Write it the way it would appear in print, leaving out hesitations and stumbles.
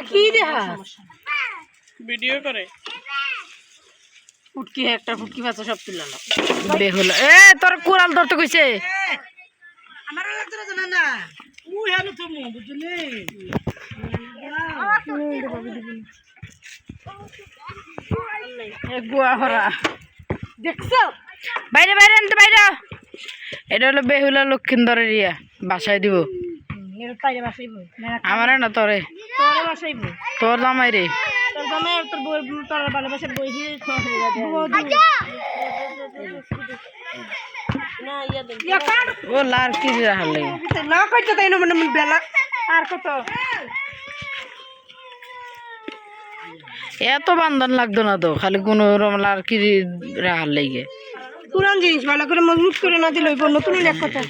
কি দেখা ভিডিও করে ফুটকি একটা ফুটকি বাচ্চা সব তুললাম বেহুলা এ তোর কুড়াল ধরতে কইছে আমারও লাগতো না না ও হেলো তুমি বুঝলি গুয়া হরা দেখছো বাইরে বাইরে আনতে বাইরে এটা হলো বেহুলা লক্ষিন্দরের ইয়া বাসায় দিব এর পাইরে বাসাইব আমারে না তোরে তোর বাসাইব তোর জামাই রে তোর জামাই আর তোর বই তোর ভালোবাসা বই দিয়ে খাওয়া না ইয়া দেন ও লার কি রাহাল লাগে না কইতে তাই না মানে বেলা আর কত এত বান্ধন লাগতো না তো খালি কোনো লার কি রাহাল লাগে পুরান জিনিস ভালো করে মজবুত করে না দিলে নতুন এক কথা